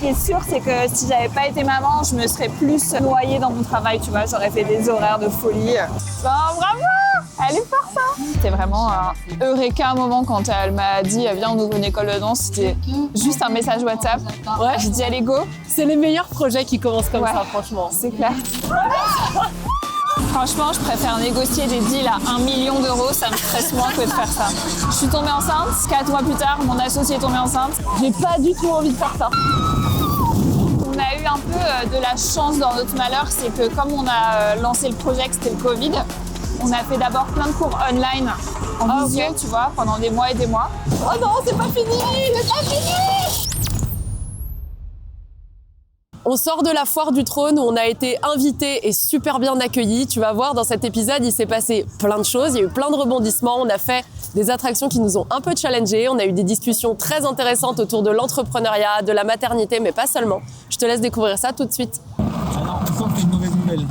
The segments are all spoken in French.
qui est sûr, c'est que si j'avais pas été maman, je me serais plus noyée dans mon travail, tu vois. J'aurais fait des horaires de folie. Bravo! Elle est forte, hein! C'était vraiment un eureka moment quand elle m'a dit viens, on ouvre une école de danse. C'était juste un message WhatsApp. Ouais. J'ai dit allez, go! C'est les meilleurs projets qui commencent comme ça, franchement. C'est clair. Franchement, je préfère négocier des deals à 1 million d'euros, ça me stresse moins que de faire ça. Je suis tombée enceinte, 4 mois plus tard, mon associé est tombé enceinte. J'ai pas du tout envie de faire ça. On a eu un peu de la chance dans notre malheur, c'est que comme on a lancé le projet, que c'était le Covid, on a fait d'abord plein de cours online, en visio, tu vois, pendant des mois et des mois. Oh non, c'est pas fini! C'est pas fini! On sort de la foire du trône où on a été invités et super bien accueillis. Tu vas voir, dans cet épisode, il s'est passé plein de choses. Il y a eu plein de rebondissements. On a fait des attractions qui nous ont un peu challengés. On a eu des discussions très intéressantes autour de l'entrepreneuriat, de la maternité, mais pas seulement. Je te laisse découvrir ça tout de suite. Alors, on sent que c'est une mauvaise nouvelle.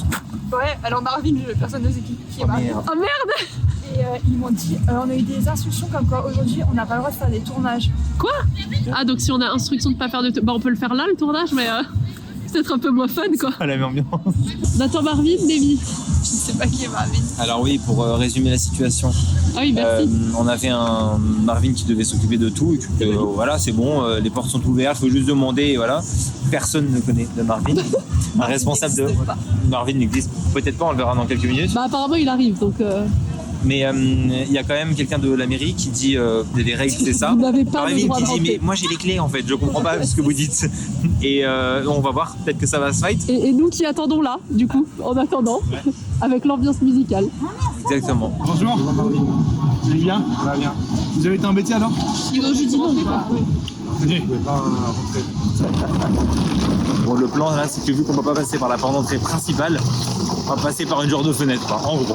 Ouais, alors Marvin, personne ne sait qui est Marvin. Oh merde! Et ils m'ont dit, on a eu des instructions comme quoi aujourd'hui on n'a pas le droit de faire des tournages. Quoi? Ah, donc si on a instruction de pas faire de on peut le faire là, le tournage, mais peut-être un peu moins fun, quoi. Ah, la même ambiance. Nathan Marvin, Davy. Je sais pas qui est Marvin. Alors oui, pour résumer la situation, Ah oui, merci. on avait un Marvin qui devait s'occuper de tout. Et que, voilà, c'est bon, les portes sont ouvertes, il faut juste demander, et voilà. Personne ne connaît de Marvin. Un responsable de... Marvin n'existe peut-être pas, on le verra dans quelques minutes. Bah apparemment il arrive, donc... Mais il y a quand même quelqu'un de la mairie qui dit les règles, c'est ça. Vous n'avez pas Marvin le droit qui de dit rentrer. mais moi j'ai les clés en fait, je comprends pas ce que vous dites. Et on va voir, peut-être que ça va se fight. Et nous qui attendons là, du coup, en attendant, avec l'ambiance musicale. Exactement. Bonjour. Vous allez bien? Ça va bien. Vous avez été embêté alors? Ils ont juste dit non, Venez. Vous pouvez pas rentrer. Bon, le plan là, c'est que vu qu'on ne peut pas passer par la porte d'entrée principale, on va passer par une genre de fenêtre, quoi, en gros.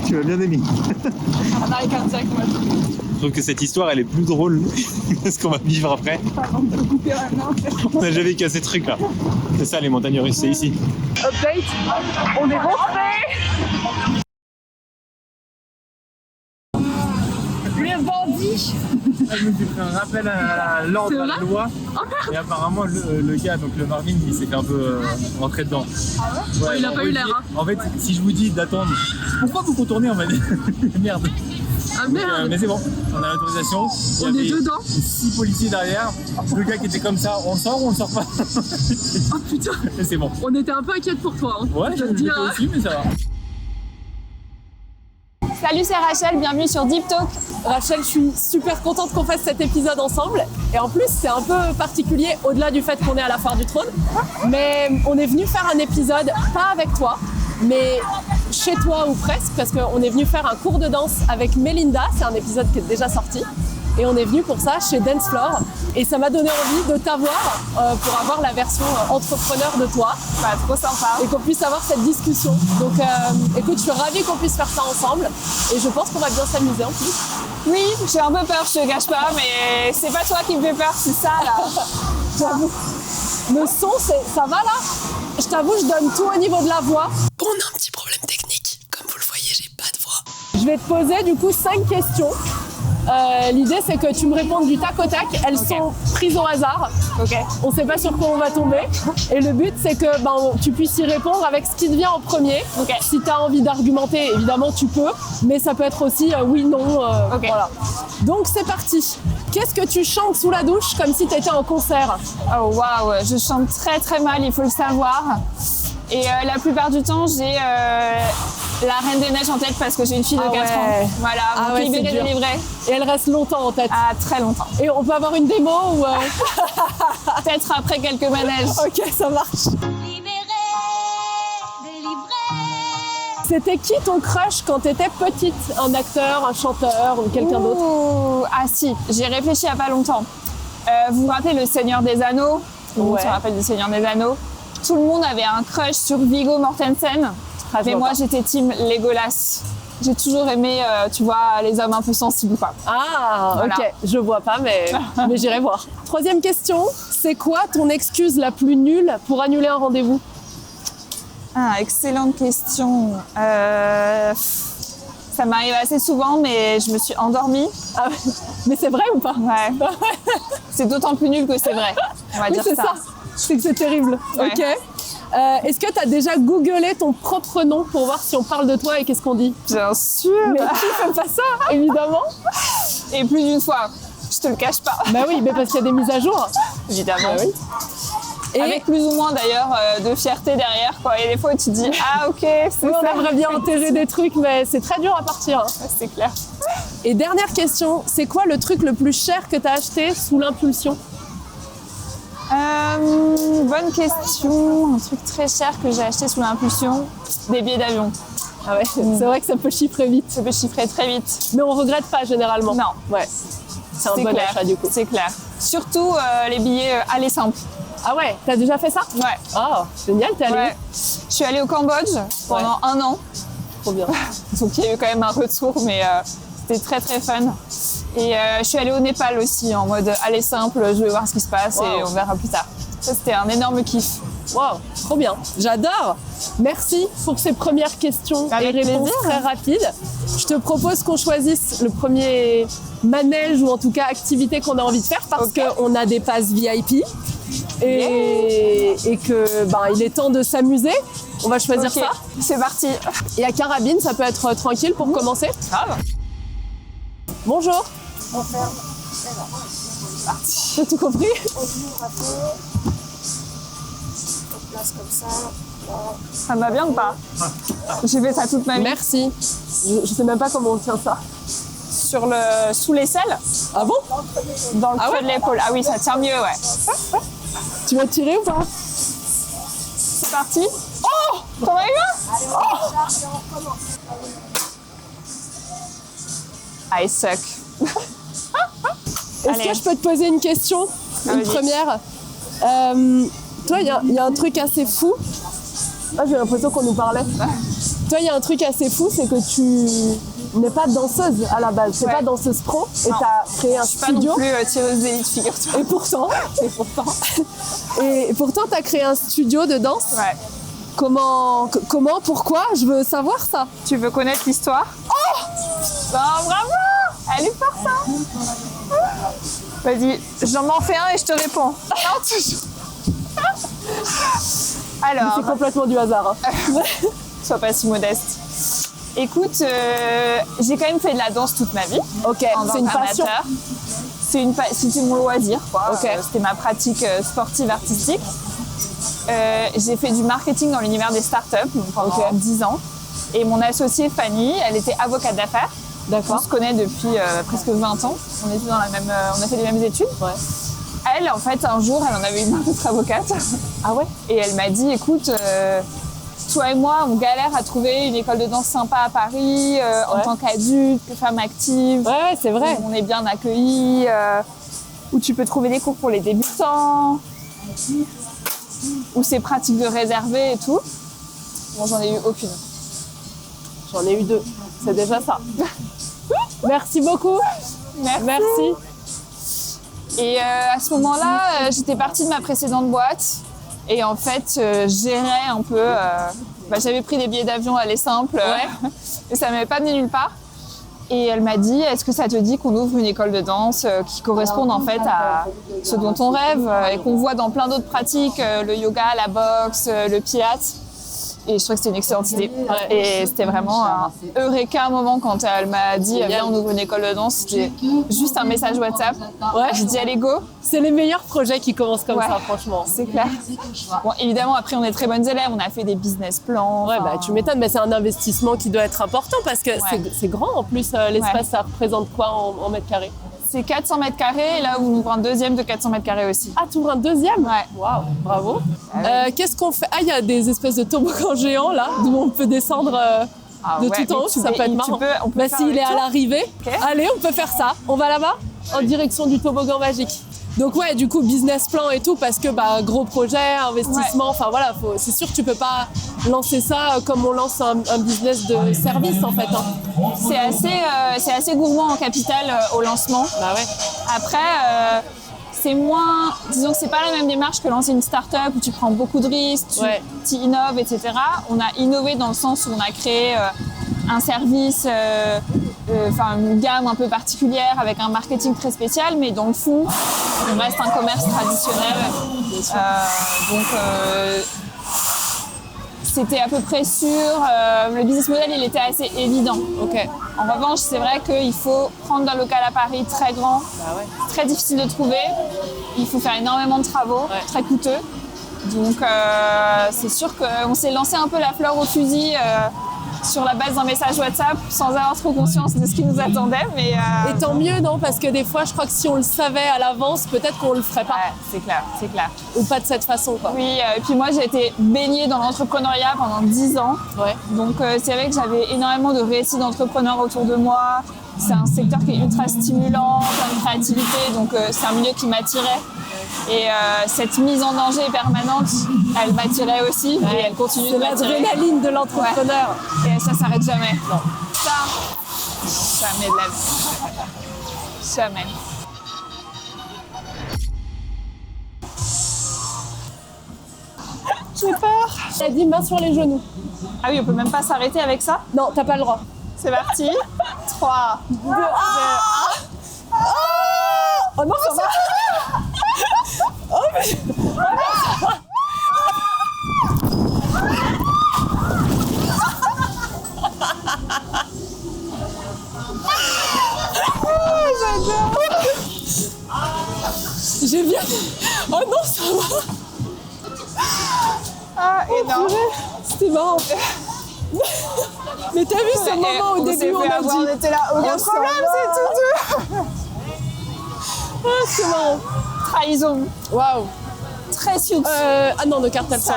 Tu vas bien aimer. Un arrêt cardiaque, moi. Je trouve que cette histoire, elle est plus drôle que ce qu'on va vivre après. On n'a jamais cassé ce truc là. C'est ça les montagnes russes, c'est ici. Update, on est rentrés. Les bandits. Je me suis fait un rappel à l'ordre, à la loi. Et apparemment, le gars, donc le Marvin, il s'est fait un peu rentrer dedans. Il a pas eu l'air, hein. En fait, si je vous dis d'attendre, pourquoi vous contournez, on va dire? Merde. Ah merde. Mais c'est bon, on a l'autorisation. On est dedans. 6 policiers derrière. Le gars qui était comme ça, on le sort ou on le sort pas? Oh putain. Et c'est bon. On était un peu inquiète pour toi, hein. Ouais, je te le dis, dis hein. aussi, mais ça va. Salut, c'est Rachel, bienvenue sur Deep Talk. Rachel, je suis super contente qu'on fasse cet épisode ensemble. Et en plus, c'est un peu particulier, au-delà du fait qu'on est à la foire du trône. Mais on est venu faire un épisode, pas avec toi, mais chez toi ou presque, parce qu'on est venu faire un cours de danse avec Mélinda. C'est un épisode qui est déjà sorti. Et on est venu pour ça chez Dance Floor. Et ça m'a donné envie de t'avoir pour avoir la version entrepreneur de toi. Bah, trop sympa. Et qu'on puisse avoir cette discussion. Donc écoute, je suis ravie qu'on puisse faire ça ensemble. Et je pense qu'on va bien s'amuser en plus. Oui, j'ai un peu peur, je te cache pas, mais c'est pas toi qui me fais peur, c'est ça là. J'avoue. Le son, ça va là? Je t'avoue, je donne tout au niveau de la voix. Bon, on a un petit problème technique. Comme vous le voyez, j'ai pas de voix. Je vais te poser du coup 5 questions. L'idée c'est que tu me répondes du tac au tac. Elles sont prises au hasard. On sait pas sur quoi on va tomber. Et le but c'est que tu puisses y répondre avec ce qui te vient en premier. Si tu as envie d'argumenter, évidemment tu peux. Mais ça peut être aussi oui, non. Voilà. Donc c'est parti. Qu'est-ce que tu chantes sous la douche comme si tu étais en concert? Oh waouh, je chante très très mal, il faut le savoir. Et la plupart du temps, j'ai la Reine des Neiges en tête parce que j'ai une fille de 4 ans. Voilà, donc libérée, délivrée. Et elle reste longtemps en tête? Ah, très longtemps. Et on peut avoir une démo ou peut-être après quelques manèges. Ok, ça marche. C'était qui ton crush quand t'étais petite? Un acteur, un chanteur ou quelqu'un d'autre? Ah si, j'ai réfléchi il n'y a pas longtemps. Vous vous rappelez Le Seigneur des Anneaux? Tout le monde se rappelle du Seigneur des Anneaux. Tout le monde avait un crush sur Viggo Mortensen. Mais moi, j'étais team Legolas. J'ai toujours aimé, tu vois, les hommes un peu sensibles, quoi. Ah, voilà. Ok, je vois pas, mais j'irai voir. Troisième question, c'est quoi ton excuse la plus nulle pour annuler un rendez-vous? Ah, excellente question. Ça m'arrive assez souvent, mais je me suis endormie. Ah ouais. Mais c'est vrai ou pas? Ouais. C'est d'autant plus nul que c'est vrai. On va Oui, dire c'est ça. ça. C'est que c'est terrible. Ouais. Ok. Est-ce que tu as déjà googlé ton propre nom pour voir si on parle de toi et qu'est-ce qu'on dit? Bien sûr. Mais qui fait pas ça, évidemment? Et plus d'une fois. Je te le cache pas. Bah oui, mais parce qu'il y a des mises à jour. Évidemment. Bah oui. Et Avec plus ou moins d'ailleurs de fierté derrière. Quoi. Et des fois, tu te dis ah ok, c'est oui, on ça. aimerait bien enterrer des trucs, mais c'est très dur à partir. Ouais, c'est clair. Et dernière question, c'est quoi le truc le plus cher que tu as acheté sous l'impulsion? Bonne question. Un truc très cher que j'ai acheté sous l'impulsion, des billets d'avion. Ah ouais, c'est vrai que ça peut chiffrer vite. Ça peut chiffrer très vite. Mais on regrette pas généralement. Non. Ouais. C'est un bon clair. achat du coup. C'est clair. Surtout les billets aller simple. Ah ouais, t'as déjà fait ça? Ouais. Oh, génial, t'es allée Ouais. Je suis allée au Cambodge pendant 1 an. Trop bien. Donc il y a eu quand même un retour, mais c'était très très fun. Et je suis allée au Népal aussi en mode aller simple, je vais voir ce qui se passe et Wow. on verra plus tard. Ça c'était un énorme kiff. Wow, trop bien. J'adore. Merci pour ces premières questions Avec et réponses plaisir. très rapides. Je te propose qu'on choisisse le premier manège ou en tout cas activité qu'on a envie de faire parce qu'on a des passes VIP et que il est temps de s'amuser. On va choisir Ok, ça. c'est parti. Et à carabine, ça peut être tranquille pour commencer. Grave. Bonjour. T'as tout compris? Ça me va bien ou pas? J'ai fait ça toute ma vie. Merci. Je sais même pas comment on tient ça. Sous l'aisselle, Ah bon? dans le Ah creux ouais de l'épaule. Ah oui, ça tient mieux, ouais. Tu vas tirer ou pas? C'est parti. Oh, t'en as eu un? Oh. I suck. Est-ce Allez. que je peux te poser une question? Une Vas-y. première. Toi, il y a un truc assez fou. Ah, j'ai l'impression qu'on nous parlait. Toi, il y a un truc assez fou, c'est que tu n'es pas danseuse à la base. Tu n'es Ouais. pas danseuse pro et Non. tu as créé un Je suis pas non studio. plus tireuse d'élite, figure-toi. Et pourtant, tu as créé un studio de danse. Ouais. Comment, pourquoi? Je veux savoir ça. Tu veux connaître l'histoire? Oh, bravo. Elle est forte, hein. Vas-y, j'en m'en fais un et je te réponds. Non, toujours. Alors, C'est complètement du hasard. Hein. sois pas si modeste. Écoute, j'ai quand même fait de la danse toute ma vie. Ok, En tant c'est une passion. qu'amateur. C'était mon loisir, quoi. Ok. C'était ma pratique sportive artistique. J'ai fait du marketing dans l'univers des startups donc pendant 10 ans. Et mon associée Fanny, elle était avocate d'affaires. On D'accord. se connaît depuis presque 20 ans. On était dans la même, on a fait les mêmes études. Ouais. Elle, en fait, un jour, elle en avait une autre avocate. Ah ouais? Et elle m'a dit, écoute, toi et moi, on galère à trouver une école de danse sympa à Paris, en Ouais. tant qu'adulte, que femme active. Ouais, c'est vrai. Où on est bien accueillis, où tu peux trouver des cours pour les débutants, où c'est pratique de réserver et tout. Bon, j'en ai eu aucune. J'en ai eu 2. C'est déjà ça. Merci beaucoup. Merci. Et à ce moment-là, j'étais partie de ma précédente boîte. Et en fait, je gérais un peu. J'avais pris des billets d'avion aller simple. Et ça ne m'avait pas amené nulle part. Et elle m'a dit, est-ce que ça te dit qu'on ouvre une école de danse qui corresponde en fait à ce dont on rêve et qu'on voit dans plein d'autres pratiques, le yoga, la boxe, le pilates. Et je trouvais que c'était une excellente idée. Et c'était vraiment un eureka moment quand elle m'a dit, viens, on ouvre une école de danse. C'était juste un message WhatsApp. Ouais. J'ai dit, allez, go. C'est les meilleurs projets qui commencent comme Ouais. ça, franchement. C'est clair. Bon, évidemment, après, on est très bonnes élèves. On a fait des business plans. Ouais, enfin, tu m'étonnes, mais c'est un investissement qui doit être important parce que c'est grand en plus. L'espace, Ouais. ça représente quoi en mètres carrés? C'est 400 mètres carrés. Et là, on ouvre un deuxième de 400 mètres carrés aussi. Ah, tu ouvres un deuxième? Ouais. Waouh, bravo. ouais. Qu'est-ce qu'on fait? Ah, il y a des espèces de toboggans géants là, d'où on peut descendre Ah de ouais, tout en mais haut, tu ça peux- peut être tu marrant. peux- on peut faire S'il le est à tour. l'arrivée, Ok. allez, on peut faire ça. On va là-bas, en direction du toboggan magique. Donc ouais, du coup, business plan et tout, parce que gros projet, investissement, enfin voilà, c'est sûr que tu peux pas lancer ça comme on lance un business de service en fait. Hein. C'est assez gourmand en capital au lancement. Bah ouais. Après, c'est moins... Disons que c'est pas la même démarche que lancer une start-up où tu prends beaucoup de risques, tu innoves, etc. On a innové dans le sens où on a créé un service, une gamme un peu particulière avec un marketing très spécial, mais dans le fond, on reste un commerce traditionnel. C'était à peu près sûr. Le business model, il était assez évident. En revanche, c'est vrai qu'il faut prendre un local à Paris très grand, très difficile de trouver. Il faut faire énormément de travaux, très coûteux. Donc, c'est sûr qu'on s'est lancé un peu la fleur au fusil sur la base d'un message WhatsApp sans avoir trop conscience de ce qui nous attendait. Mais, et tant mieux, non? Parce que des fois, je crois que si on le savait à l'avance, peut-être qu'on le ferait pas. Ouais, c'est clair. Ou pas de cette façon, quoi. Oui, et puis moi, j'ai été baignée dans l'entrepreneuriat pendant 10 ans. Ouais. Donc, c'est vrai que j'avais énormément de récits d'entrepreneurs autour de moi. C'est un secteur qui est ultra stimulant, plein de créativité, donc c'est un milieu qui m'attirait. Et cette mise en danger permanente, elle m'attirait aussi et elle continue de m'attirer. L'adrénaline de l'entrepreneur. Ouais. Et ça s'arrête jamais. Non. Ça, jamais de la vie. Jamais. J'ai peur. Elle dit main sur les genoux. Ah oui, on peut même pas s'arrêter avec ça? Non, t'as pas le droit. C'est parti. 3, 2, 1. Oh non, ça va. Oh, mais... J'adore. J'ai bien... Oh non, ça va. Ah, énorme. C'était marrant. Mais t'as vu ce moment au début, on a dit... On était là, aucun problème, c'est tout. Ah, c'est marrant. Trahison. Waouh. Très sucre. Ah non, ne cartelle ça.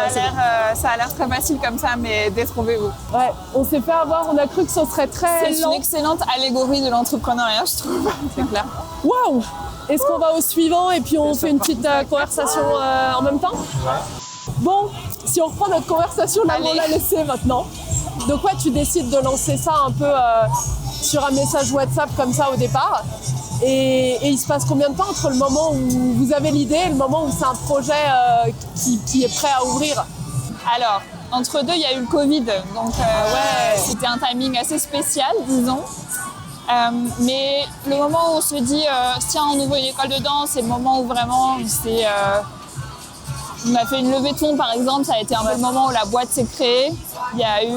Ça a l'air très facile comme ça, mais détrompez-vous. Ouais, on s'est fait avoir, on a cru que ça serait très C'est une excellente allégorie de l'entrepreneuriat, je trouve. C'est clair. Waouh. Est-ce qu'on va au suivant et puis on fait une petite conversation en même temps? Bon, si on reprend notre conversation là où on l'a laissée maintenant. Donc ouais, tu décides de lancer ça un peu sur un message WhatsApp comme ça au départ. Et il se passe combien de temps entre le moment où vous avez l'idée et le moment où c'est un projet qui est prêt à ouvrir? Alors, entre deux, il y a eu le Covid, donc c'était un timing assez spécial, disons. Mais le moment où on se dit, tiens, on ouvre une école de danse, c'est le moment où vraiment on a fait une levée de fonds, par exemple, ça a été un peu le moment où la boîte s'est créée. Il y a eu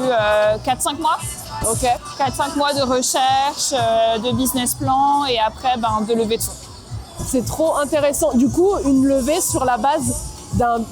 4-5 mois. Ok. 4-5 mois de recherche, de business plan et après de levée de fonds. C'est trop intéressant. Du coup, une levée sur la base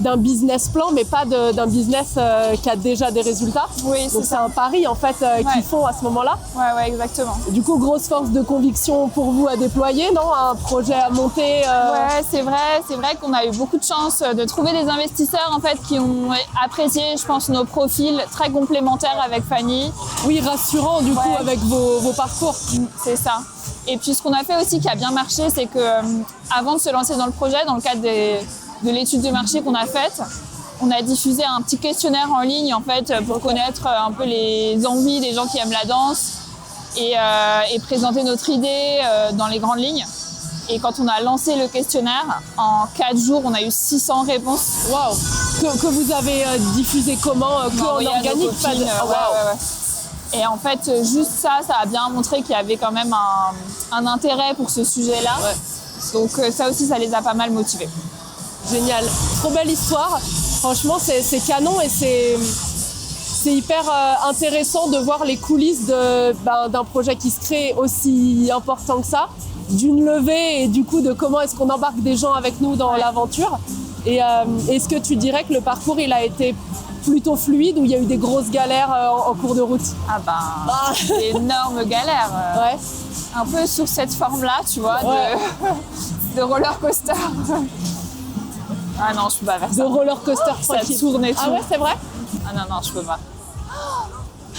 d'un business plan, mais pas d'un business qui a déjà des résultats. Oui, donc c'est un pari en fait qu'ils font à ce moment-là. Ouais, exactement. Du coup, grosse force de conviction pour vous à déployer, non? Un projet à monter. Ouais, c'est vrai qu'on a eu beaucoup de chance de trouver des investisseurs en fait qui ont apprécié, je pense, nos profils très complémentaires avec Fanny. Oui, rassurant du coup avec vos parcours. C'est ça. Et puis ce qu'on a fait aussi qui a bien marché, c'est que avant de se lancer dans le projet, dans le cadre de l'étude de marché qu'on a faite, on a diffusé un petit questionnaire en ligne en fait pour connaître un peu les envies des gens qui aiment la danse et présenter notre idée dans les grandes lignes. Et quand on a lancé le questionnaire, en 4 jours, on a eu 600 réponses. Waouh. Que vous avez diffusé comment? En organique? Et en fait, juste ça a bien montré qu'il y avait quand même un intérêt pour ce sujet-là. Ouais. Donc ça aussi, ça les a pas mal motivés. Génial, trop belle histoire. Franchement, c'est canon et c'est hyper intéressant de voir les coulisses d'un projet qui se crée aussi important que ça, d'une levée et du coup de comment est-ce qu'on embarque des gens avec nous dans l'aventure. Et est-ce que tu dirais que le parcours, il a été plutôt fluide ou il y a eu des grosses galères en cours de route? D'énormes galères. Ouais. Un peu sur cette forme-là, tu vois, de roller coaster. Ah non, je peux pas faire ça. De roller coaster tranquille. Ça tourne et tout. Ah ouais, c'est vrai? Ah non, je peux pas.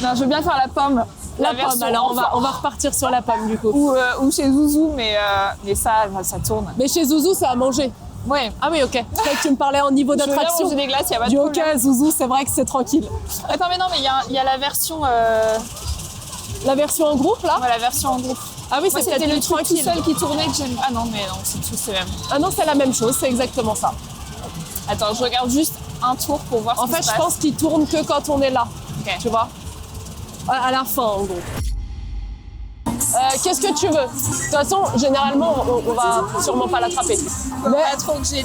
Non, je veux bien faire la pomme. La pomme, alors on va repartir sur la pomme du coup. Ou chez Zouzou, mais ça tourne. Mais chez Zouzou, c'est à manger. Ouais. Ah oui, ok. Je croyais que tu me parlais en niveau d'attraction. Je veux manger des glaces, il n'y a pas de problème. Ok, Zouzou, c'est vrai que c'est tranquille. Attends, mais non, mais il y a la version... La version en groupe, là? Ouais, la version en groupe. Ah oui, c'était le truc tout seul qui tournait que j'aime. Ah non, mais non, c'est tout, c'est même. Ah non, c'est la même chose, c'est exactement ça. Attends, je regarde juste un tour pour voir En fait, je pense qu'il tourne que quand on est là. Okay. Tu vois? À la fin, en gros. Qu'est-ce que tu veux? De toute façon, généralement, on va sûrement pas l'attraper.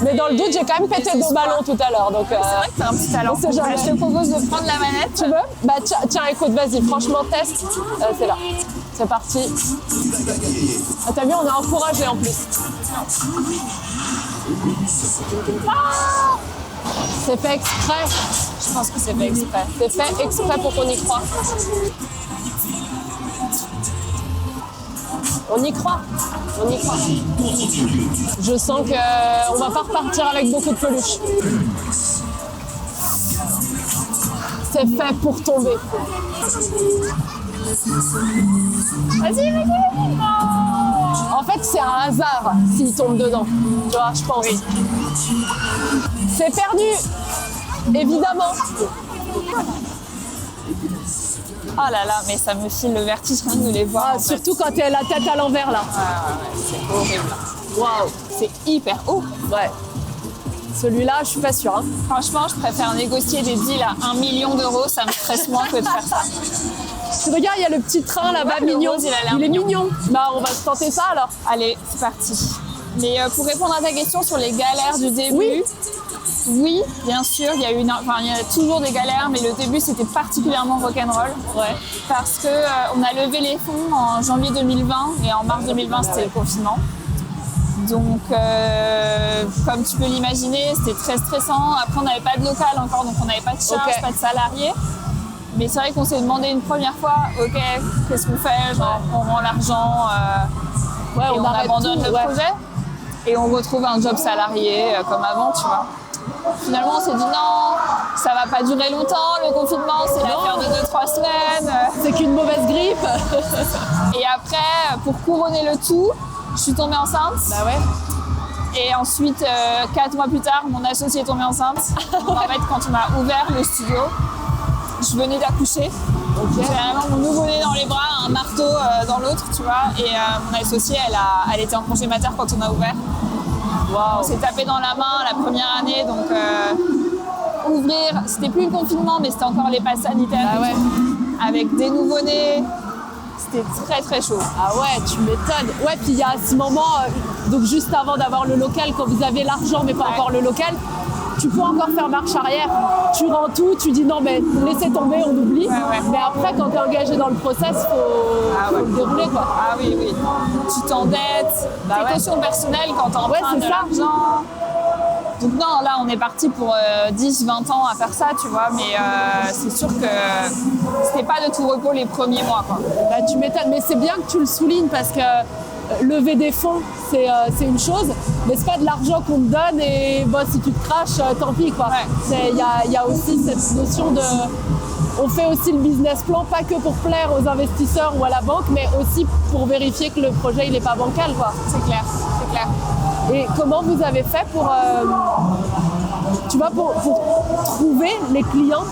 Mais dans le doute, j'ai quand même pété 2 ballons tout à l'heure. Donc, C'est vrai que t'as un petit talent. on sait jamais. Je te propose de prendre la manette. Tu veux? Bah tiens, écoute, vas-y, franchement, teste. C'est là. C'est parti. Ah, t'as vu, on est encouragé en plus. Ah, c'est fait exprès. Je pense que c'est fait exprès. C'est fait exprès pour qu'on y croie. On y croit. On y croit. Je sens qu'on va pas repartir avec beaucoup de peluches. C'est fait pour tomber. Vas-y. En fait, c'est un hasard s'il tombe dedans. Tu vois, je pense. Oui. C'est perdu, évidemment. Oh là là, mais ça me file le vertige rien de les voir. Ah, surtout quand t'es la tête à l'envers, là. C'est horrible. Waouh. C'est hyper haut. Ouais. Celui-là, je suis pas sûre. Hein. Franchement, je préfère négocier des deals à 1 million d'euros. Ça me stresse moins que de faire ça. Tu regardes, il y a le petit train là-bas, Ouais, le mignon. rose, il a l'air est mignon. mignon. Bah, on va se tenter ça alors. Allez, c'est parti. Mais pour répondre à ta question sur les galères du début, oui, bien sûr, il y a toujours des galères, mais le début c'était particulièrement rock'n'roll. Ouais. Parce que on a levé les fonds en janvier 2020 et en mars 2020 c'était le confinement. Donc, comme tu peux l'imaginer, c'était très stressant. Après, on n'avait pas de local encore, donc on n'avait pas de charge, pas de salariés. Mais c'est vrai qu'on s'est demandé une première fois, ok, qu'est-ce qu'on fait? Genre, on rend l'argent et on abandonne le projet. Et on retrouve un job salarié comme avant, tu vois. Finalement, on s'est dit non, ça va pas durer longtemps, le confinement, c'est l'affaire de 2-3 semaines. C'est qu'une mauvaise grippe. Et après, pour couronner le tout, je suis tombée enceinte. Bah ouais. Et ensuite, 4 mois plus tard, mon associé est tombé enceinte. Donc, en fait, quand on a ouvert le studio, je venais d'accoucher. J'ai vraiment mon nouveau-né dans les bras, un marteau dans l'autre, tu vois. Et mon associée, elle était en congé mater quand on a ouvert. On s'est tapé dans la main la première année, donc ouvrir, c'était plus le confinement, mais c'était encore les passes sanitaires. Ah ouais. Avec des nouveau-nés, c'était très très chaud. Ah ouais, tu m'étonnes. Ouais, puis il y a ce moment, donc juste avant d'avoir le local, quand vous avez l'argent mais pas encore le local, tu peux encore faire marche arrière. Tu rends tout, tu dis non mais laissez tomber, on oublie. Mais après, quand tu es engagé dans le process, faut le dérouler quoi. Ah oui, oui. Tu t'endettes, tes cautions personnelles quand tu empruntes de l'argent. Donc non, là on est parti pour 10-20 ans à faire ça, tu vois, mais c'est sûr que c'était pas de tout repos les premiers mois, quoi. Bah, tu m'étonnes, mais c'est bien que tu le soulignes parce que lever des fonds, c'est une chose, mais c'est pas de l'argent qu'on te donne et bon, si tu te craches, tant pis, quoi. Il y a aussi cette notion de... On fait aussi le business plan, pas que pour plaire aux investisseurs ou à la banque, mais aussi pour vérifier que le projet il n'est pas bancal, quoi. C'est clair, c'est clair. Et comment vous avez fait pour, tu vois, pour trouver les clientes?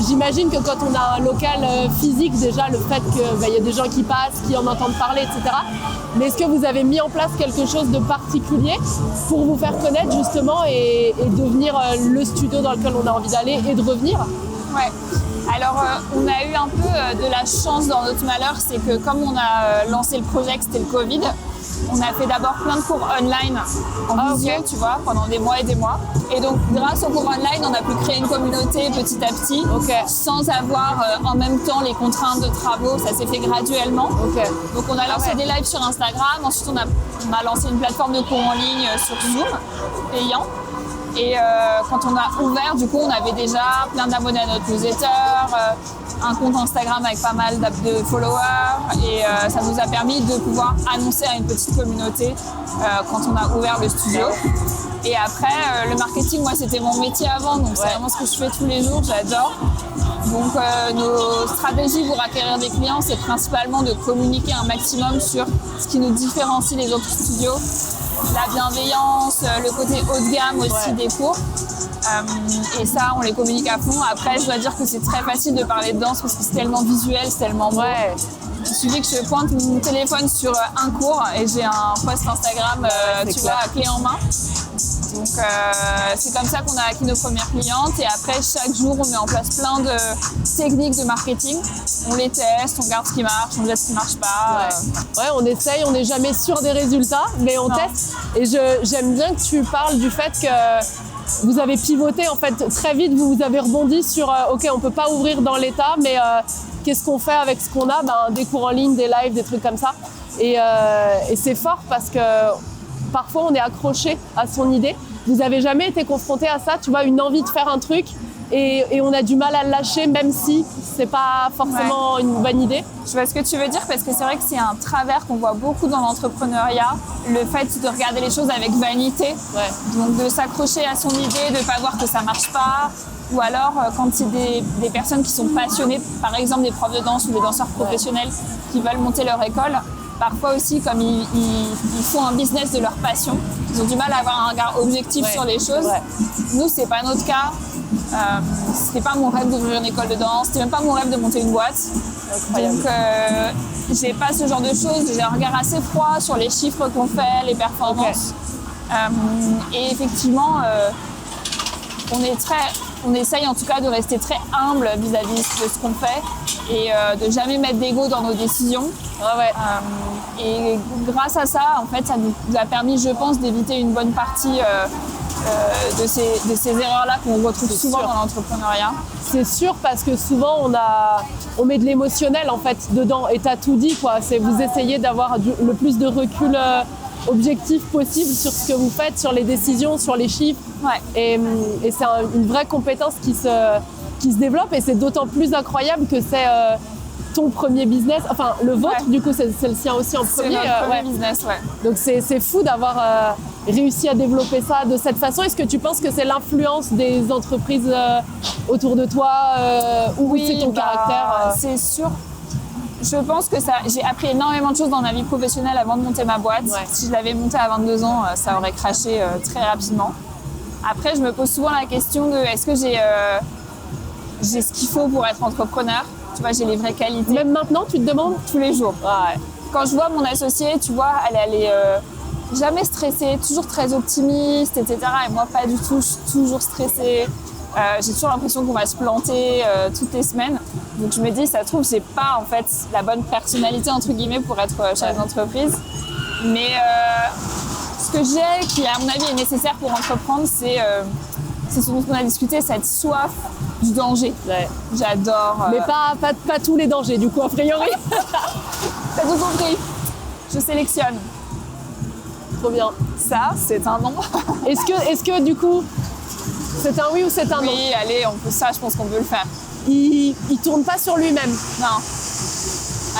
J'imagine que quand on a un local physique, déjà le fait qu'il y a des gens qui passent, qui en entendent parler, etc. Mais est-ce que vous avez mis en place quelque chose de particulier pour vous faire connaître justement et devenir le studio dans lequel on a envie d'aller et de revenir? Ouais. Alors, on a eu un peu de la chance dans notre malheur, c'est que comme on a lancé le projet, que c'était le Covid, on a fait d'abord plein de cours online en visio, tu vois, pendant des mois et des mois. Et donc, grâce aux cours online, on a pu créer une communauté petit à petit, sans avoir en même temps les contraintes de travaux. Ça s'est fait graduellement. Donc, on a lancé des lives sur Instagram. Ensuite, on a lancé une plateforme de cours en ligne sur Zoom, payant. Et quand on a ouvert, du coup, on avait déjà plein d'abonnés à notre newsletter, un compte Instagram avec pas mal de followers, et ça nous a permis de pouvoir annoncer à une petite communauté quand on a ouvert le studio. Et après, le marketing, moi, c'était mon métier avant, donc c'est vraiment ce que je fais tous les jours, j'adore. Donc nos stratégies pour acquérir des clients, c'est principalement de communiquer un maximum sur ce qui nous différencie des autres studios. La bienveillance, le côté haut de gamme aussi des cours. Et ça, on les communique à fond. Après, je dois dire que c'est très facile de parler de danse parce que c'est tellement visuel, c'est tellement beau. Il suffit que je pointe mon téléphone sur un cours et j'ai un post Instagram, tu vois, à clé en main. Donc c'est comme ça qu'on a acquis nos premières clientes et après chaque jour on met en place plein de techniques de marketing. On les teste, on regarde ce qui marche, on regarde ce qui marche pas. Ouais, on essaye, on n'est jamais sûr des résultats, mais on teste. Et j'aime bien que tu parles du fait que vous avez pivoté en fait très vite, vous avez rebondi sur ok, on peut pas ouvrir dans l'état, mais qu'est-ce qu'on fait avec ce qu'on a? Des cours en ligne, des lives, des trucs comme ça. Et c'est fort parce que parfois on est accroché à son idée. Vous avez jamais été confronté à ça, tu vois, une envie de faire un truc et on a du mal à le lâcher même si c'est pas forcément une bonne idée. Je vois ce que tu veux dire parce que c'est vrai que c'est un travers qu'on voit beaucoup dans l'entrepreneuriat, le fait de regarder les choses avec vanité, donc de s'accrocher à son idée, de pas voir que ça marche pas, ou alors quand c'est des personnes qui sont passionnées, par exemple des profs de danse ou des danseurs professionnels qui veulent monter leur école, parfois aussi comme ils font un business de leur passion, ils ont du mal à avoir un regard objectif sur les choses. Nous c'est pas notre cas. C'était pas mon rêve d'ouvrir une école de danse, c'était même pas mon rêve de monter une boîte. Donc j'ai pas ce genre de choses, j'ai un regard assez froid sur les chiffres qu'on fait, les performances. Et effectivement, on essaye en tout cas de rester très humble vis-à-vis de ce qu'on fait et de jamais mettre d'ego dans nos décisions. Et grâce à ça, en fait, ça nous a permis, je pense, d'éviter une bonne partie de ces erreurs-là qu'on retrouve souvent dans l'entrepreneuriat. C'est sûr parce que souvent on met de l'émotionnel en fait dedans et t'as tout dit quoi. C'est vous essayez d'avoir le plus de recul objectif possible sur ce que vous faites, sur les décisions, sur les chiffres. Et c'est une vraie compétence qui se développe et c'est d'autant plus incroyable que c'est ton premier business, enfin le vôtre du coup c'est le sien aussi en premier. C'est notre premier business, Donc c'est fou d'avoir réussi à développer ça de cette façon. Est-ce que tu penses que c'est l'influence des entreprises autour de toi ou c'est ton caractère C'est sûr. Je pense que j'ai appris énormément de choses dans ma vie professionnelle avant de monter ma boîte. Si je l'avais montée à 22 ans, ça aurait craché très rapidement. Après, je me pose souvent la question de est-ce que j'ai ce qu'il faut pour être entrepreneur? Tu vois, j'ai les vraies qualités. Même maintenant, tu te demandes? Tous les jours. Quand je vois mon associée, tu vois, elle est jamais stressée, toujours très optimiste, etc. Et moi, pas du tout, je suis toujours stressée. J'ai toujours l'impression qu'on va se planter toutes les semaines. Donc je me dis, ça se trouve, j'ai pas en fait la bonne personnalité entre guillemets pour être chef d'entreprise. Mais ce que j'ai, qui à mon avis est nécessaire pour entreprendre, c'est ce dont on a discuté, cette soif du danger. J'adore. Mais pas tous les dangers du coup a priori. T'as tout compris. Je sélectionne. Trop bien. Ça, c'est un non. Est-ce que du coup, c'est un oui ou c'est un non? Oui, allez, ça, je pense qu'on peut le faire. Il tourne pas sur lui-même? Non.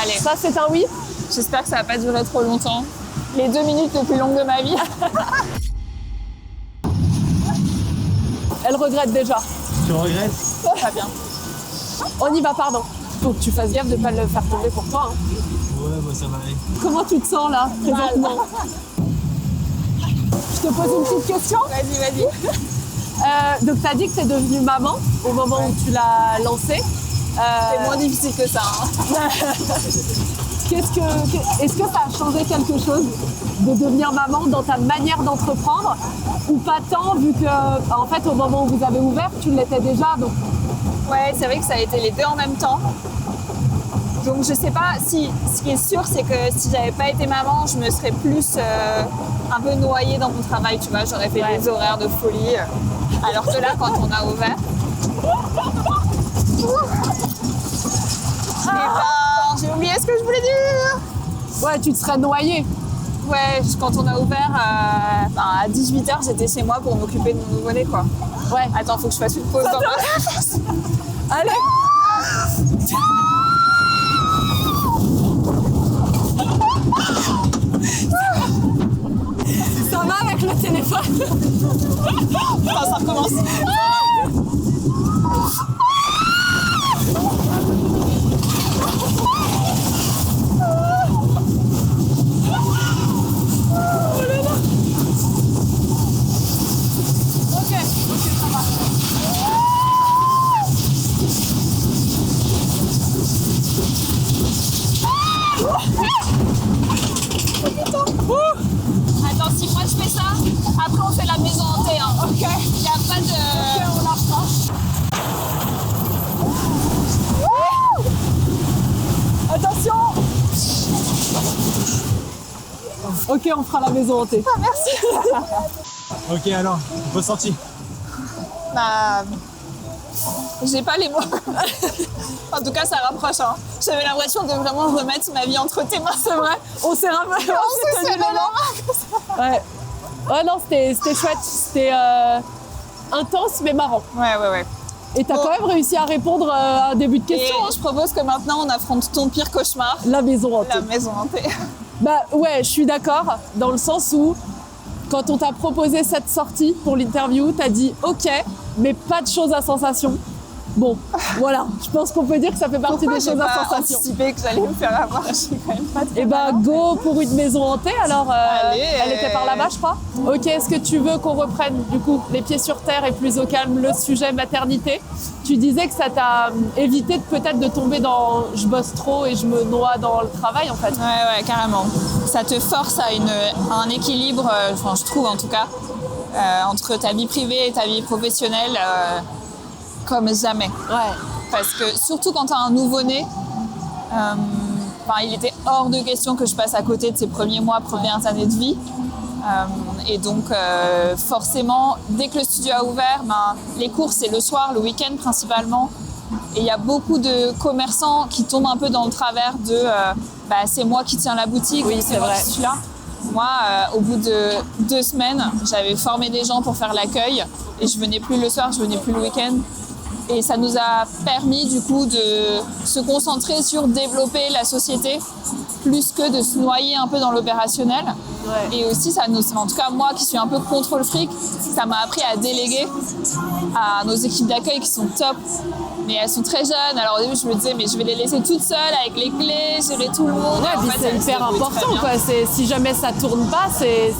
Allez. Ça, c'est un oui? J'espère que ça va pas durer trop longtemps. Les 2 minutes les plus longues de ma vie. Elle regrette déjà. Tu regrettes? Très bien. On y va, pardon. Faut que tu fasses gaffe de ne pas le faire tomber pour toi. Ouais, moi ça va aller. Comment tu te sens là, présentement? Je te pose une petite question. Vas-y. Donc tu as dit que tu es devenue maman au moment où tu l'as lancé. C'est moins difficile que ça. Est-ce que ça a changé quelque chose de devenir maman dans ta manière d'entreprendre ou pas tant vu que en fait au moment où vous avez ouvert tu l'étais déjà donc... Ouais, c'est vrai que ça a été les deux en même temps. Donc je sais pas si ce qui est sûr c'est que si j'avais pas été maman, je me serais plus un peu noyée dans mon travail, tu vois, j'aurais fait des horaires de folie. Alors que là quand on a ouvert, j'ai oublié ce que je voulais dire. Ouais, tu te serais noyée. Ouais, quand on a ouvert, à 18h, j'étais chez moi pour m'occuper de mon nouveau-né, quoi. Ouais. Attends, faut que je fasse une pause dans ma... Allez. Ça va avec le téléphone? Enfin, ça recommence. Attends, si moi je fais ça, après on fait la maison en on la fera. Attention. Ok, on fera la maison hantée. Ah, merci. Ok, alors, ressenti. Bah, j'ai pas les mots. En tout cas, ça rapproche. Hein. J'avais l'impression de vraiment remettre ma vie entre tes mains. C'est vrai. On s'est ramené. On s'est tenu la main. Ouais. Ouais, non, c'était chouette. C'était intense mais marrant. Ouais. Et t'as quand même réussi à répondre à un début de question. Et je propose que maintenant, on affronte ton pire cauchemar. La maison hantée. La maison hantée. Bah ouais, je suis d'accord, dans le sens où quand on t'a proposé cette sortie pour l'interview, t'as dit ok, mais pas de choses à sensation. Bon, voilà, je pense qu'on peut dire que ça fait partie Pourquoi des choses à j'ai pas sensation. anticipé que j'allais me faire avoir. J'ai quand même pas très Et bah mal. go pour une maison hantée, alors Allez, elle était par là-bas je crois. Ok, est-ce que tu veux qu'on reprenne du coup les pieds sur terre et plus au calme le sujet maternité? Tu disais que ça t'a évité peut-être de tomber dans je bosse trop et je me noie dans le travail en fait. Ouais, carrément. Ça te force à un équilibre, enfin, je trouve en tout cas, entre ta vie privée et ta vie professionnelle, comme jamais. Ouais. Parce que surtout quand tu as un nouveau-né, il était hors de question que je passe à côté de ses premiers mois, premières années de vie. Et donc forcément, dès que le studio a ouvert, les cours c'est le soir, le week-end principalement. Et il y a beaucoup de commerçants qui tombent un peu dans le travers de c'est moi qui tiens la boutique, oui, c'est moi qui suis là. Moi, au bout de 2 semaines, j'avais formé des gens pour faire l'accueil et je venais plus le soir, je venais plus le week-end. Et ça nous a permis du coup de se concentrer sur développer la société plus que de se noyer un peu dans l'opérationnel. Ouais. Et aussi, en tout cas moi qui suis un peu contre le fric, ça m'a appris à déléguer à nos équipes d'accueil qui sont top. Mais elles sont très jeunes. Alors au début, je me disais, mais je vais les laisser toutes seules avec les clés, gérer tout le monde. Ouais, en puis fait, c'est elles se hyper débrouillent très important, bien. quoi. Si jamais ça tourne pas, c'est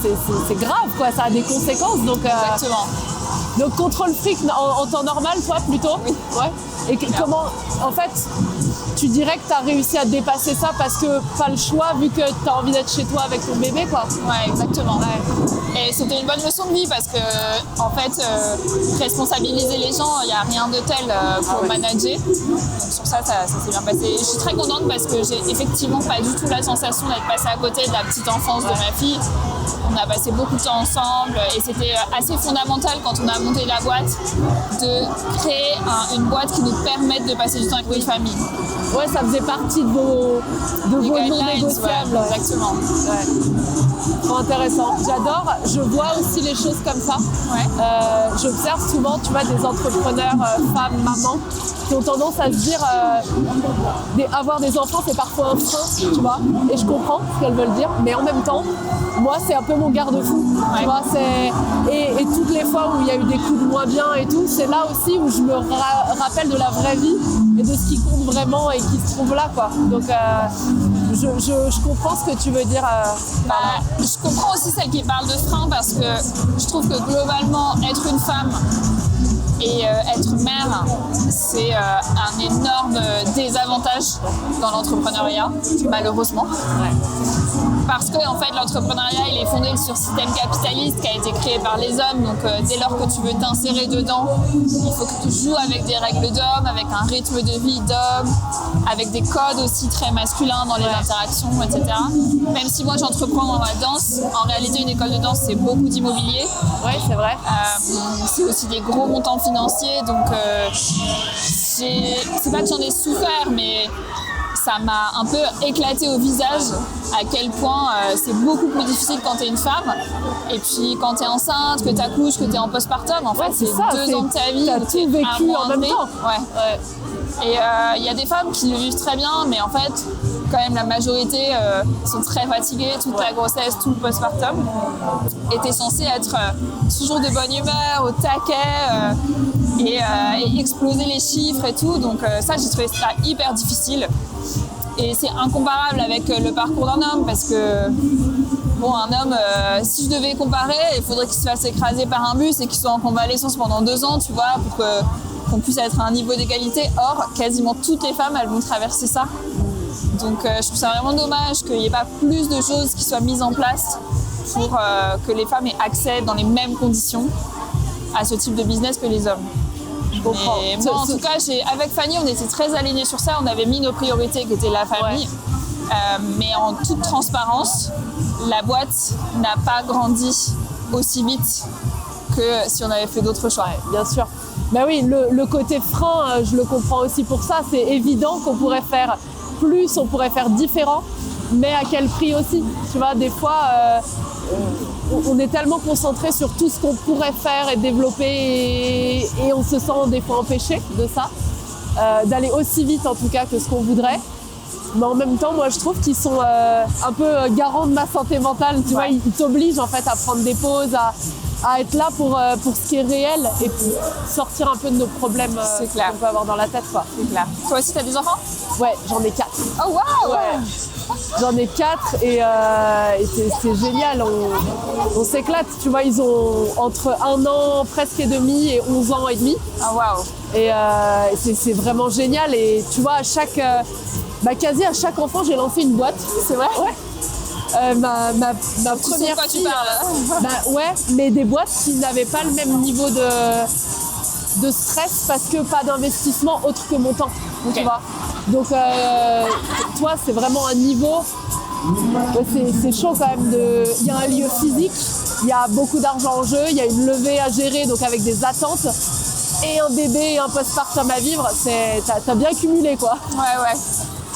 grave, quoi. Ça a des conséquences. Donc, Exactement. donc contrôle fric en temps normal, toi, plutôt. Oui. Ouais. Et comment, en fait, tu dirais que tu as réussi à dépasser ça parce que pas le choix, vu que tu as envie d'être chez toi avec ton bébé, quoi. Ouais, exactement. Ouais. Et c'était une bonne leçon de vie parce que, en fait, responsabiliser les gens, il n'y a rien de tel pour manager. Donc sur ça s'est bien passé. Je suis très contente parce que j'ai effectivement pas du tout la sensation d'être passée à côté de la petite enfance de ma fille. On a passé beaucoup de temps ensemble et c'était assez fondamental quand on a monté la boîte de créer une boîte qui nous permette de passer du temps avec notre famille. Ouais, ça faisait partie de vos non négociables. Ouais, exactement. Ouais. Trop intéressant. J'adore. Je vois aussi les choses comme ça. Ouais. J'observe souvent, tu vois, des entrepreneurs, femmes, mamans, qui ont tendance à se dire avoir des enfants, c'est parfois un frein, tu vois. Et je comprends ce qu'elles veulent dire, mais en même temps, moi, c'est un peu mon garde-fou. Tu vois, et toutes les fois où il y a eu des coups de moins bien et tout, c'est là aussi où je me rappelle de la vraie vie et de ce qui compte vraiment et qui se trouve là, quoi. Donc, je comprends ce que tu veux dire. Je comprends aussi celle qui parle de frein parce que je trouve que globalement, être une femme et être mère, c'est un énorme désavantage dans l'entrepreneuriat, malheureusement. Ouais. Parce que en fait, l'entrepreneuriat, il est fondé sur le système capitaliste qui a été créé par les hommes. Donc, dès lors que tu veux t'insérer dedans, il faut que tu joues avec des règles d'hommes, avec un rythme de vie d'homme, avec des codes aussi très masculins dans les interactions, etc. Même si moi, j'entreprends dans la danse, en réalité, une école de danse, c'est beaucoup d'immobilier. Oui, c'est vrai. C'est aussi des gros montants financiers. Donc, c'est pas que j'en ai souffert, mais ça m'a un peu éclaté au visage à quel point c'est beaucoup plus difficile quand t'es une femme. Et puis quand t'es enceinte, que t'accouches, que t'es en postpartum, en fait, c'est 2 ans de ta vie. T'as tout vécu en même temps. Ouais. Et il y a des femmes qui le vivent très bien, mais en fait, quand même, la majorité sont très fatiguées. Toute la grossesse, tout le postpartum. Et t'es censée être toujours de bonne humeur, au taquet, et exploser les chiffres et tout. Donc ça, j'ai trouvé ça hyper difficile. Et c'est incomparable avec le parcours d'un homme parce que, bon, un homme, si je devais comparer, il faudrait qu'il se fasse écraser par un bus et qu'il soit en convalescence pendant 2 ans, tu vois, pour qu'on puisse être à un niveau d'égalité. Or, quasiment toutes les femmes, elles vont traverser ça. Donc, je trouve ça vraiment dommage qu'il n'y ait pas plus de choses qui soient mises en place pour que les femmes aient accès dans les mêmes conditions. à ce type de business que les hommes. Je comprends. Et moi, en tout cas, avec Fanny, on était très alignés sur ça. On avait mis nos priorités qui étaient la famille. Mais en toute transparence, la boîte n'a pas grandi aussi vite que si on avait fait d'autres choix. Ouais, bien sûr. Ben oui, le côté frein, je le comprends aussi pour ça. C'est évident qu'on pourrait faire plus, on pourrait faire différent, mais à quel prix aussi? Tu vois, des fois, on est tellement concentré sur tout ce qu'on pourrait faire et développer et on se sent des fois empêché de ça, d'aller aussi vite en tout cas que ce qu'on voudrait. Mais en même temps, moi je trouve qu'ils sont un peu garants de ma santé mentale. Tu vois, ils t'obligent en fait à prendre des pauses, à être là pour ce qui est réel et pour sortir un peu de nos problèmes qu'on peut avoir dans la tête, quoi. C'est clair. Toi aussi, t'as des enfants? Ouais, j'en ai 4. Oh waouh! Ouais. J'en ai 4 et c'est génial, on s'éclate. Tu vois, ils ont entre 1 an presque et demi et 11 ans et demi. Ah waouh! Et c'est vraiment génial. Et tu vois, quasi à chaque enfant, j'ai lancé une boîte. C'est vrai? Ouais. Ma Tu sais de première quoi tu fille, parles? ouais, mais des boîtes qui n'avaient pas le même niveau de stress parce que pas d'investissement autre que mon temps. Tu vois. Donc toi, c'est vraiment un niveau. C'est chaud quand même. Il y a un lieu physique, il y a beaucoup d'argent en jeu, il y a une levée à gérer, donc avec des attentes. Et un bébé et un postpartum à vivre, t'as bien cumulé, quoi. Ouais.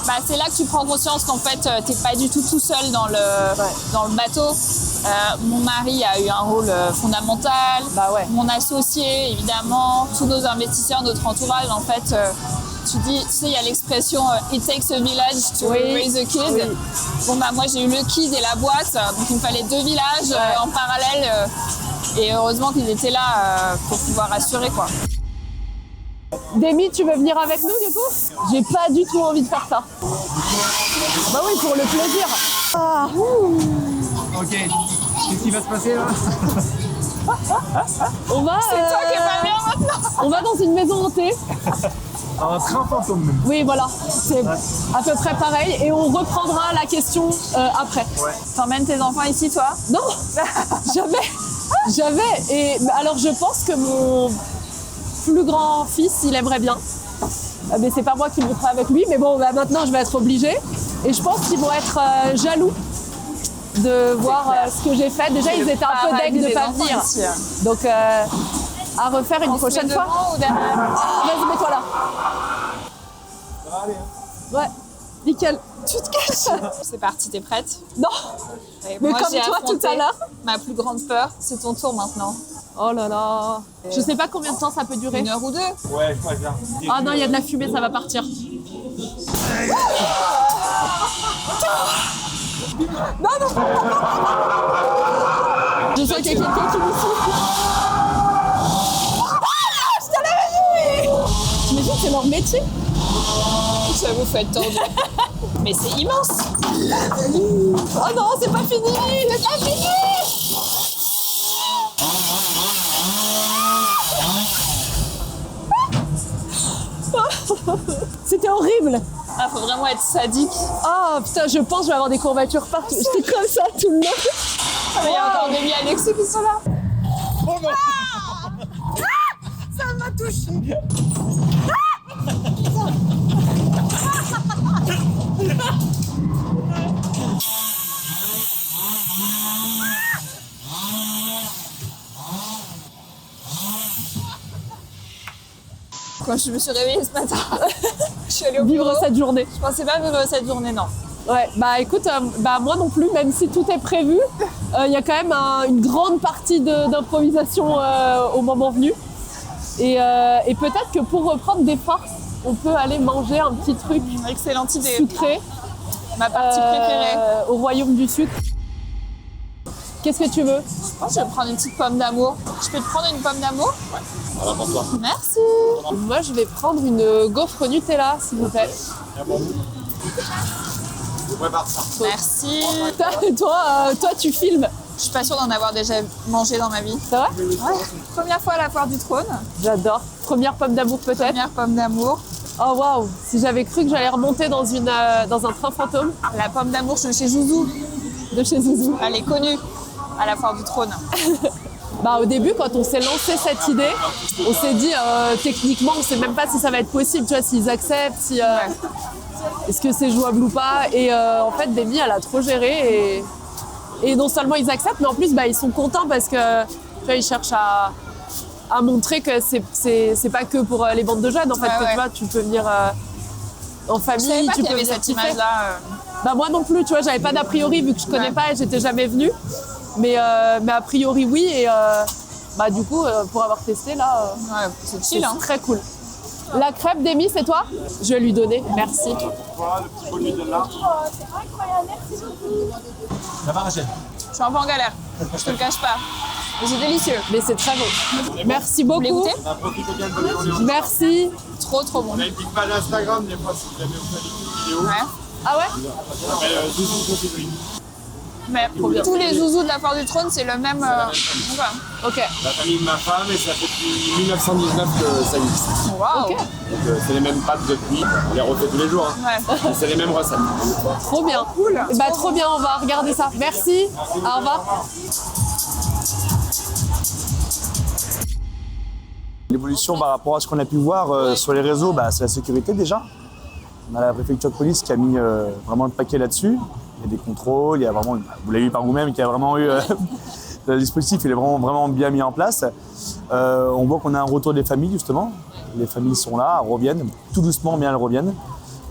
Bah, c'est là que tu prends conscience qu'en fait, t'es pas du tout seul dans le bateau. Mon mari a eu un rôle fondamental. Bah ouais. Mon associé, évidemment, tous nos investisseurs, notre entourage, en fait, tu sais, il y a l'expression it takes a village to raise a kid. Oui. Bon, bah, moi, j'ai eu le kid et la boîte, donc il me fallait 2 villages en parallèle. Et heureusement qu'ils étaient là pour pouvoir assurer, quoi. Demi, tu veux venir avec nous du coup? J'ai pas du tout envie de faire ça. Bah oui, pour le plaisir. Ah, Ok, qu'est-ce qui va se passer là? on va. C'est toi qui es pas bien maintenant. On va dans une maison hantée. Un train fantôme même. Oui, voilà, c'est à peu près pareil. Et on reprendra la question après. T'emmènes tes enfants ici, toi? Non, jamais. Et alors, je pense que mon plus grand fils, il aimerait bien. Mais c'est pas moi qui monterai avec lui. Mais bon, maintenant, je vais être obligée. Et je pense qu'ils vont être jaloux de voir ce que j'ai fait. Déjà, ils étaient un peu deg de pas venir. Donc, à refaire une prochaine fois. Ou derrière? Vas-y, mets-toi là. Ouais, nickel. Tu te caches? C'est parti, t'es prête? Non. Et Mais moi, comme j'ai toi tout affronté à l'heure. ma plus grande peur, c'est ton tour maintenant. Oh là là. Je sais pas combien de temps ça peut durer. 1 heure ou 2? Ouais, je crois bien. Ah non, il y a de la fumée, ça va partir. Non. Je sens qu'il y a quelqu'un qui me souffle. Je te l'avais dit. T'imagines, c'est leur métier. J'avoue, faut être tendu. Mais c'est immense. Oh non, c'est pas fini. C'est pas fini. C'était horrible. Ah, faut vraiment être sadique. Ah putain, je pense que je vais avoir des courbatures partout. J'étais comme ça tout le long. Ah, mais il y a encore des Alexis qui sont là. Oh non! Ça m'a touché. Quand je me suis réveillée ce matin, je suis allée au Vivre bureau. cette journée. Je pensais pas vivre cette journée, non. Ouais, bah écoute, moi non plus, même si tout est prévu, il y a quand même une grande partie d'improvisation au moment venu. Et peut-être que pour reprendre des forces, on peut aller manger un petit truc Excellente idée. sucré Ma partie préférée. au royaume du sucre. Qu'est-ce que tu veux? Je pense que je vais prendre une petite pomme d'amour. Je peux te prendre une pomme d'amour? Voilà pour toi. Merci. Moi, je vais prendre une gaufre Nutella, s'il vous plaît. Je prépare ça. Merci. Toi, tu filmes. Je suis pas sûre d'en avoir déjà mangé dans ma vie. C'est vrai? Ouais. Première fois à la foire du trône. J'adore. Première pomme d'amour peut-être. Première pomme d'amour. Oh waouh! Si j'avais cru que j'allais remonter dans un train fantôme La pomme d'amour de chez Zouzou. de chez Zouzou. Elle est connue à la foire du trône. Au début, quand on s'est lancé cette idée, on s'est dit techniquement, on sait même pas si ça va être possible, tu vois, s'ils acceptent, si est-ce que c'est jouable ou pas. Et en fait, Demi, elle a trop géré et non seulement ils acceptent, mais en plus, ils sont contents parce que tu vois, ils cherchent à montrer que c'est pas que pour les bandes de jeunes, en fait, que tu vois, tu peux venir en famille, Je savais pas tu qu'il y peux avait venir cette kiffer. image-là. Moi non plus, tu vois, j'avais pas d'a priori vu que je connais pas et j'étais jamais venue. Mais a priori oui et du coup pour avoir testé là, Ouais, c'est c'est chill, hein. très cool. La crêpe d'Amy, c'est toi? Je vais lui donner, merci. Ça va, Rachel? Je suis un peu en galère, je te le cache pas. Mais c'est délicieux. Mais c'est très bon. Merci beaucoup. Vous voulez goûter? Profitez bien de bonne journée. Merci. Trop trop bon. On a une petite page Instagram, des fois, si jamais vous faites une vidéo. Ouais. Ah ouais? Ça s'appelle Zouzou Confiterie. Mais tous les zouzous de la foire du trône, c'est le même. Ok. La famille de ma femme, et ça fait depuis 1919 que ça existe. Waouh! Ok. Donc c'est les mêmes pâtes depuis. On les refait tous les jours. Hein. Ouais. Et c'est les mêmes recettes. Trop bien. Cool. Trop bien, on va regarder ça. Merci. Au revoir. L'évolution par rapport à ce qu'on a pu voir sur les réseaux, c'est la sécurité déjà. On a la préfecture de police qui a mis vraiment le paquet là-dessus. Il y a des contrôles, il y a vraiment, vous l'avez vu par vous-même, qu'il y a vraiment eu le dispositif, il est vraiment bien mis en place. On voit qu'on a un retour des familles justement. Les familles sont là, elles reviennent, tout doucement bien elles reviennent.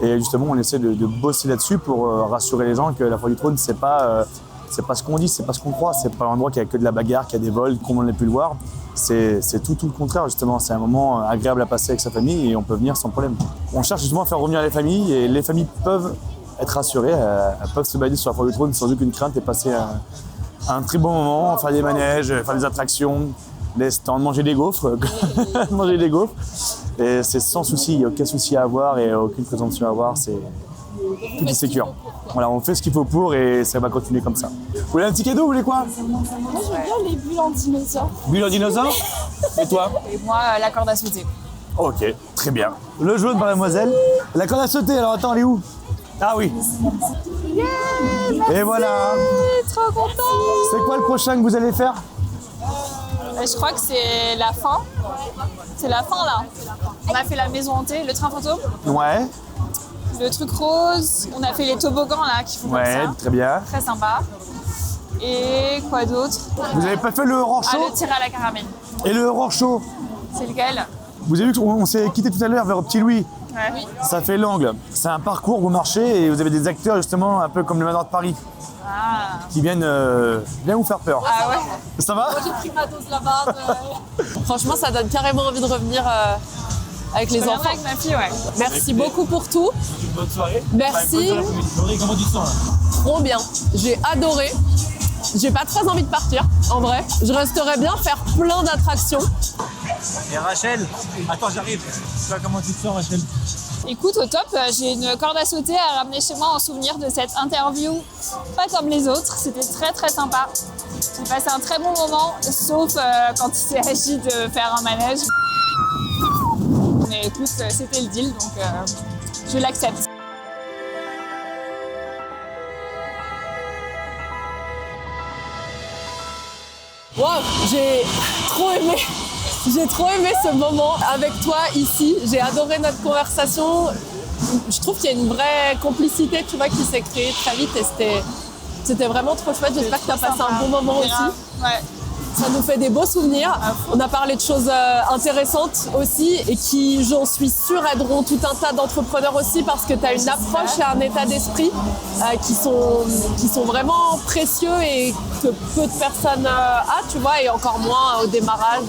Et justement on essaie de bosser là-dessus pour rassurer les gens que la foire du trône c'est pas ce qu'on dit, c'est pas ce qu'on croit, c'est pas un endroit qui a que de la bagarre, qui a des vols, comme on a pu le voir. C'est tout le contraire justement, c'est un moment agréable à passer avec sa famille et on peut venir sans problème. On cherche justement à faire revenir les familles et les familles peuvent être rassurées, elles peuvent se balader sur la foire du trône sans aucune crainte et passer un très bon moment, faire des manèges, faire des attractions, des stands, manger des gaufres, manger des gaufres. Et c'est sans souci, il n'y a aucun souci à avoir et aucune présomption à avoir, tout est sécure. Voilà, on fait ce qu'il faut pour et ça va continuer comme ça. Vous voulez un petit cadeau, vous voulez quoi? Moi, j'aime bien les bulles en dinosaure. Bulle en dinosaure? Et toi? Et moi, la corde à sauter. Ok, très bien. Le jaune par mademoiselle. La corde à sauter, alors attends, elle est où? Ah oui. Et voilà. Trop content! C'est quoi le prochain que vous allez faire? Je crois que c'est la fin. C'est la fin là. On a fait la maison hantée, le train fantôme, Ouais, le truc rose. On a fait les toboggans là qui font comme ouais, ça. très bien. Très sympa. Et quoi d'autre? Vous avez pas fait le horror Ah, show? le tir à la caramel. Et le horror show? C'est lequel? Vous avez vu qu'on s'est quitté tout à l'heure vers Petit Louis. Ouais. Ça fait l'angle. C'est un parcours, vous marchez et vous avez des acteurs justement un peu comme le Manoir de Paris Ah. qui viennent vous faire peur. Ah ouais? Ça va? J'ai pris ma dose là-bas. Franchement, ça donne carrément envie de revenir avec les Je reviendrai enfants. avec ma fille, ouais. Merci beaucoup pour tout. Bonne soirée. Merci. Laurie, comment tu te sens là? Trop bien. J'ai adoré. J'ai pas très envie de partir, en vrai. Je resterai bien faire plein d'attractions. Et Rachel? Attends, j'arrive. Toi, comment tu te sens, Rachel? Écoute, au top, j'ai une corde à sauter à ramener chez moi en souvenir de cette interview. Pas comme les autres, c'était très très sympa. J'ai passé un très bon moment, sauf quand il s'est agi de faire un manège. Mais écoute, c'était le deal, donc je l'accepte. Wow, j'ai trop aimé ce moment avec toi ici. J'ai adoré notre conversation. Je trouve qu'il y a une vraie complicité, tu vois, qui s'est créée très vite et c'était vraiment trop chouette. J'espère que tu as passé un bon moment aussi. Ouais. Ça nous fait des beaux souvenirs. On a parlé de choses intéressantes aussi et qui, j'en suis sûre, aideront tout un tas d'entrepreneurs aussi parce que tu as une approche et un état d'esprit qui sont vraiment précieux et que peu de personnes ont, tu vois, et encore moins au démarrage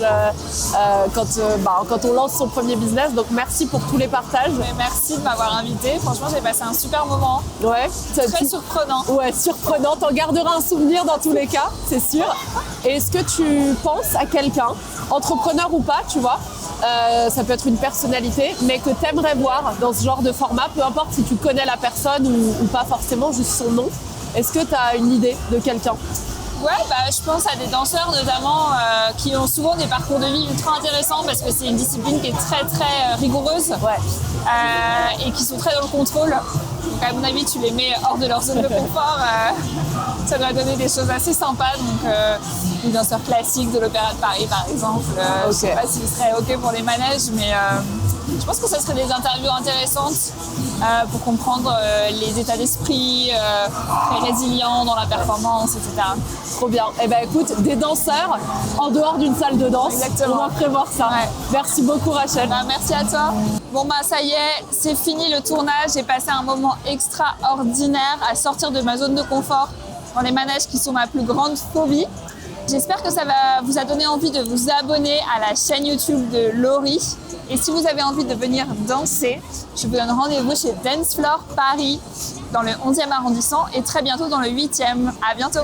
quand on lance son premier business. Donc merci pour tous les partages. Mais merci de m'avoir invitée. Franchement, j'ai passé un super moment. Ouais, Très surprenant. Ouais, surprenant. T'en garderas un souvenir dans tous les cas, c'est sûr. Et est-ce que tu penses à quelqu'un, entrepreneur ou pas, tu vois, ça peut être une personnalité, mais que tu aimerais voir dans ce genre de format, peu importe si tu connais la personne ou pas forcément, juste son nom. Est-ce que tu as une idée de quelqu'un? Ouais, je pense à des danseurs notamment qui ont souvent des parcours de vie ultra intéressants parce que c'est une discipline qui est très très rigoureuse et qui sont très dans le contrôle. Donc à mon avis, tu les mets hors de leur zone de confort, ça doit donner des choses assez sympas. Donc Ou danseur classique de l'Opéra de Paris, par exemple. Je sais pas s'il serait OK pour les manèges, mais je pense que ça serait des interviews intéressantes pour comprendre les états d'esprit, très résilients dans la performance, etc. Trop bien. Eh ben écoute, des danseurs en dehors d'une salle de danse. Exactement. On va prévoir ça. Ouais. Merci beaucoup Rachel. Bah, merci à toi. Bon bah ça y est, c'est fini le tournage. J'ai passé un moment extraordinaire à sortir de ma zone de confort dans les manèges qui sont ma plus grande phobie. J'espère que ça vous a donné envie de vous abonner à la chaîne YouTube de Laurie. Et si vous avez envie de venir danser, je vous donne rendez-vous chez Dance Floor Paris dans le 11e arrondissement et très bientôt dans le 8e. À bientôt.